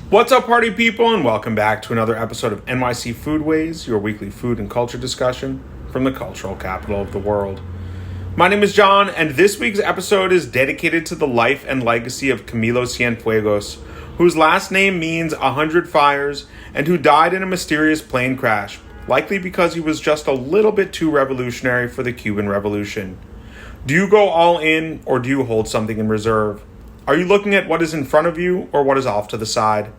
What's up, party people, and welcome back to another episode of NYC Foodways, your weekly food and culture discussion from the cultural capital of the world. My name is John, and this week's episode is dedicated to the life and legacy of Camilo Cienfuegos, whose last name means 100 fires, and who died in a mysterious plane crash, likely because he was just a little bit too revolutionary for the Cuban Revolution. Do you go all in, or do you hold something in reserve? Are you looking at what is in front of you, or what is off to the side?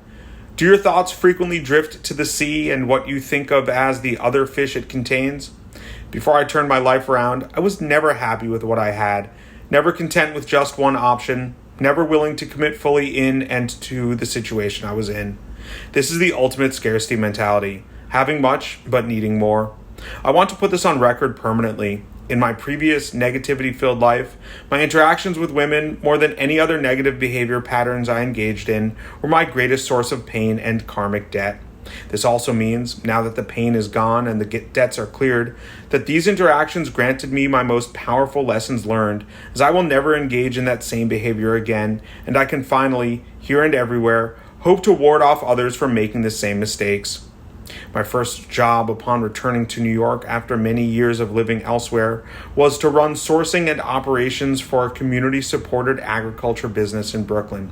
Do your thoughts frequently drift to the sea and what you think of as the other fish it contains? Before I turned my life around, I was never happy with what I had, never content with just one option, never willing to commit fully in and to the situation I was in. This is the ultimate scarcity mentality, having much but needing more. I want to put this on record permanently. In my previous negativity-filled life, my interactions with women, more than any other negative behavior patterns I engaged in, were my greatest source of pain and karmic debt. This also means, now that the pain is gone and the debts are cleared, that these interactions granted me my most powerful lessons learned, as I will never engage in that same behavior again, and I can finally, here and everywhere, hope to ward off others from making the same mistakes. My first job upon returning to New York after many years of living elsewhere was to run sourcing and operations for a community-supported agriculture business in Brooklyn.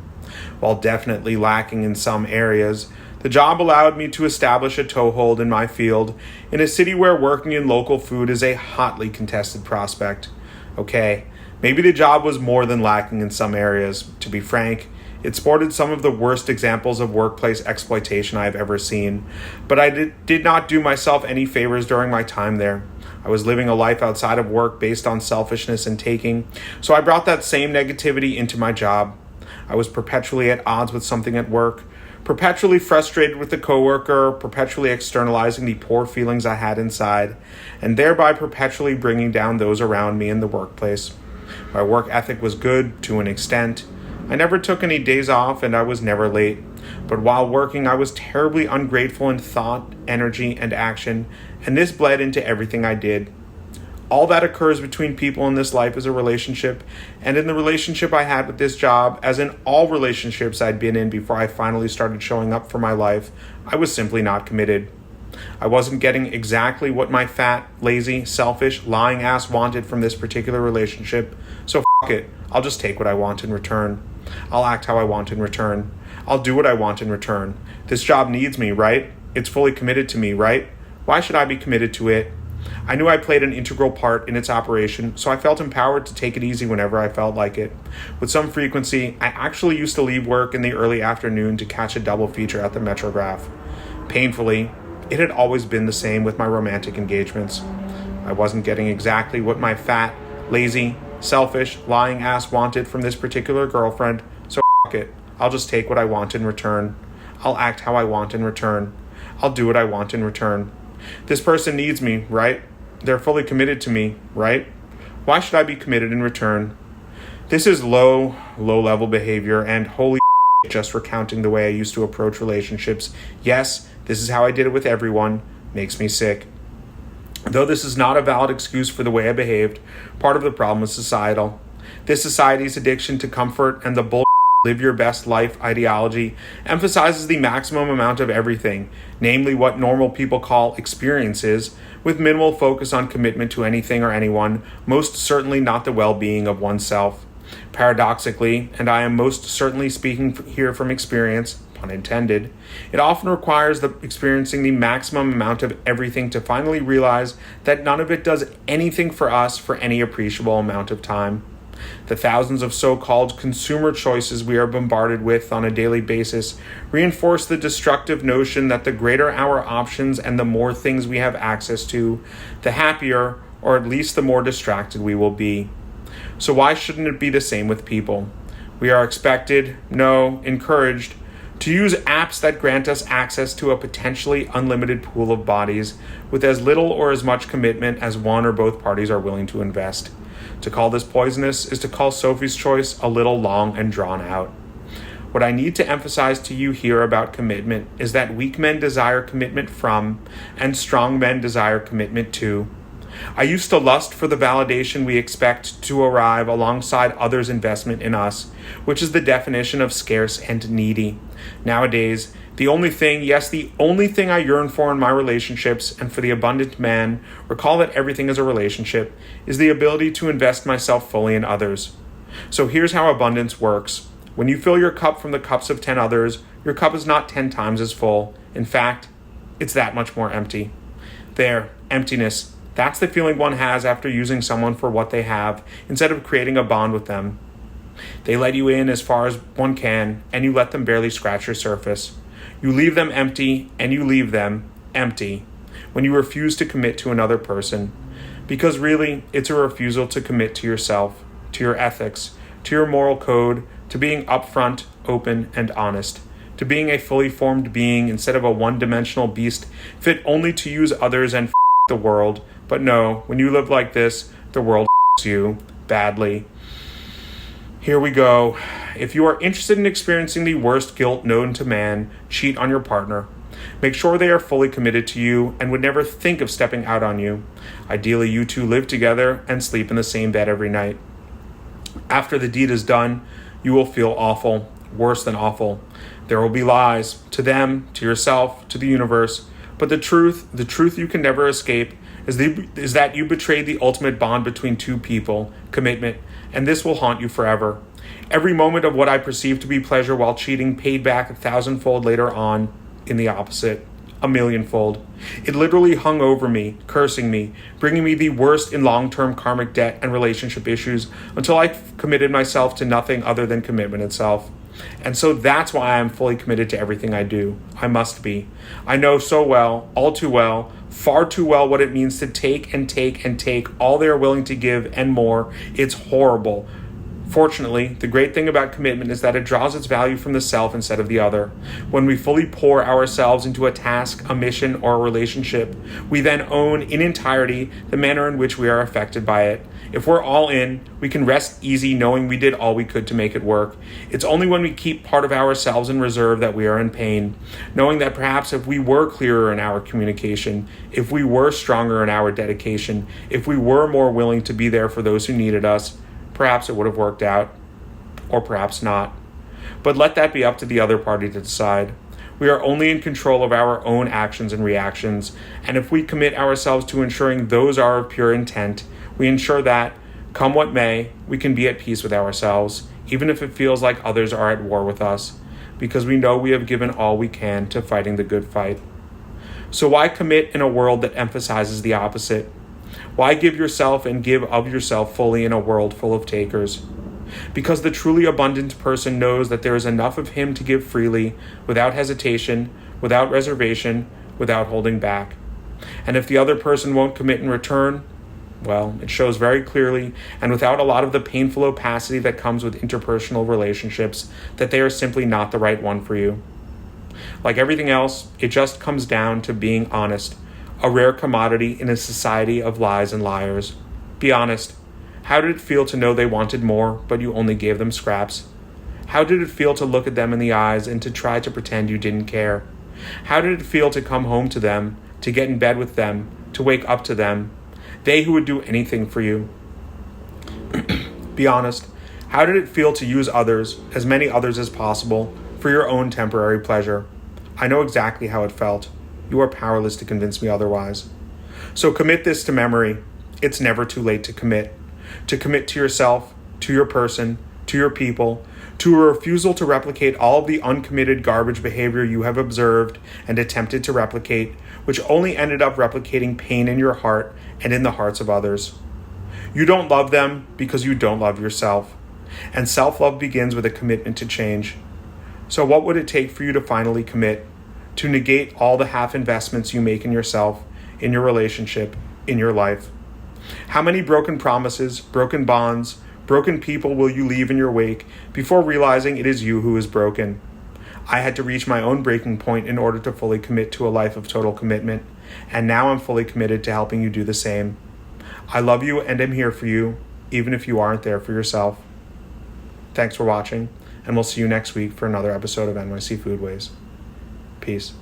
While definitely lacking in some areas, the job allowed me to establish a toehold in my field in a city where working in local food is a hotly contested prospect. Okay, maybe the job was more than lacking in some areas. To be frank, it sported some of the worst examples of workplace exploitation I have ever seen, but I did not do myself any favors during my time there. I was living a life outside of work based on selfishness and taking, so I brought that same negativity into my job. I was perpetually at odds with something at work, perpetually frustrated with the coworker, perpetually externalizing the poor feelings I had inside, and thereby perpetually bringing down those around me in the workplace. My work ethic was good to an extent. I never took any days off and I was never late. But while working, I was terribly ungrateful in thought, energy, and action, and this bled into everything I did. All that occurs between people in this life is a relationship, and in the relationship I had with this job, as in all relationships I'd been in before I finally started showing up for my life, I was simply not committed. I wasn't getting exactly what my fat, lazy, selfish, lying ass wanted from this particular relationship, so f*** it, I'll just take what I want in return. I'll act how I want in return. I'll do what I want in return. This job needs me, right? It's fully committed to me, right? Why should I be committed to it? I knew I played an integral part in its operation, so I felt empowered to take it easy whenever I felt like it. With some frequency, I actually used to leave work in the early afternoon to catch a double feature at the Metrograph. Painfully, it had always been the same with my romantic engagements. I wasn't getting exactly what my fat, lazy, selfish, lying ass wanted from this particular girlfriend, so f*** it. I'll just take what I want in return. I'll act how I want in return. I'll do what I want in return. This person needs me, right? They're fully committed to me, right? Why should I be committed in return? This is low-level behavior, and holy just recounting the way I used to approach relationships. Yes, this is how I did it with everyone. Makes me sick. Though this is not a valid excuse for the way I behaved, part of the problem is societal. This society's addiction to comfort and the live your best life ideology emphasizes the maximum amount of everything, namely what normal people call experiences, with minimal focus on commitment to anything or anyone, most certainly not the well-being of oneself. Paradoxically, and I am most certainly speaking here from experience, pun intended, it often requires experiencing the maximum amount of everything to finally realize that none of it does anything for us for any appreciable amount of time. The thousands of so-called consumer choices we are bombarded with on a daily basis reinforce the destructive notion that the greater our options and the more things we have access to, the happier, or at least the more distracted we will be. So why shouldn't it be the same with people? We are expected, no, encouraged, to use apps that grant us access to a potentially unlimited pool of bodies with as little or as much commitment as one or both parties are willing to invest. To call this poisonous is to call Sophie's Choice a little long and drawn out. What I need to emphasize to you here about commitment is that weak men desire commitment from, and strong men desire commitment to. I used to lust for the validation we expect to arrive alongside others' investment in us, which is the definition of scarce and needy. Nowadays, the only thing I yearn for in my relationships and for the abundant man, recall that everything is a relationship, is the ability to invest myself fully in others. So here's how abundance works. When you fill your cup from the cups of 10 others, your cup is not 10 times as full. In fact, it's that much more empty. There, emptiness. That's the feeling one has after using someone for what they have, instead of creating a bond with them. They let you in as far as one can, and you let them barely scratch your surface. You leave them empty, and you leave them empty when you refuse to commit to another person. Because really, it's a refusal to commit to yourself, to your ethics, to your moral code, to being upfront, open, and honest, to being a fully formed being instead of a one-dimensional beast fit only to use others and the world. But no, when you live like this, the world you badly. Here we go. If you are interested in experiencing the worst guilt known to man, cheat on your partner. Make sure they are fully committed to you and would never think of stepping out on you. Ideally, you two live together and sleep in the same bed every night. After the deed is done, you will feel awful, worse than awful. There will be lies, to them, to yourself, to the universe. But the truth you can never escape, is that you betrayed the ultimate bond between two people, commitment, and this will haunt you forever. Every moment of what I perceived to be pleasure while cheating paid back 1,000-fold later on in the opposite, 1,000,000-fold. It literally hung over me, cursing me, bringing me the worst in long-term karmic debt and relationship issues until I committed myself to nothing other than commitment itself. And so that's why I am fully committed to everything I do. I must be. I know so well, all too well, far too well what it means to take and take and take all they are willing to give and more. It's horrible. Fortunately, the great thing about commitment is that it draws its value from the self instead of the other. When we fully pour ourselves into a task, a mission, or a relationship, we then own in entirety the manner in which we are affected by it. If we're all in, we can rest easy knowing we did all we could to make it work. It's only when we keep part of ourselves in reserve that we are in pain, knowing that perhaps if we were clearer in our communication, if we were stronger in our dedication, if we were more willing to be there for those who needed us, perhaps it would have worked out, or perhaps not. But let that be up to the other party to decide. We are only in control of our own actions and reactions, and if we commit ourselves to ensuring those are of pure intent, we ensure that, come what may, we can be at peace with ourselves, even if it feels like others are at war with us, because we know we have given all we can to fighting the good fight. So why commit in a world that emphasizes the opposite? Why give yourself and give of yourself fully in a world full of takers? Because the truly abundant person knows that there is enough of him to give freely, without hesitation, without reservation, without holding back. And if the other person won't commit in return, well, it shows very clearly, and without a lot of the painful opacity that comes with interpersonal relationships, that they are simply not the right one for you. Like everything else, it just comes down to being honest, a rare commodity in a society of lies and liars. Be honest. How did it feel to know they wanted more, but you only gave them scraps? How did it feel to look at them in the eyes and to try to pretend you didn't care? How did it feel to come home to them, to get in bed with them, to wake up to them? They who would do anything for you. Be honest. How did it feel to use others, as many others as possible, for your own temporary pleasure? I know exactly how it felt. You are powerless to convince me otherwise. So commit this to memory. It's never too late to commit. To commit to yourself, to your person, to your people, to a refusal to replicate all of the uncommitted garbage behavior you have observed and attempted to replicate, which only ended up replicating pain in your heart and in the hearts of others. You don't love them because you don't love yourself. And self-love begins with a commitment to change. So what would it take for you to finally commit? To negate all the half investments you make in yourself, in your relationship, in your life? How many broken promises, broken bonds, broken people will you leave in your wake before realizing it is you who is broken. I had to reach my own breaking point in order to fully commit to a life of total commitment, and now I'm fully committed to helping you do the same. I love you and am here for you, even if you aren't there for yourself. Thanks for watching, and we'll see you next week for another episode of NYC Foodways. Peace.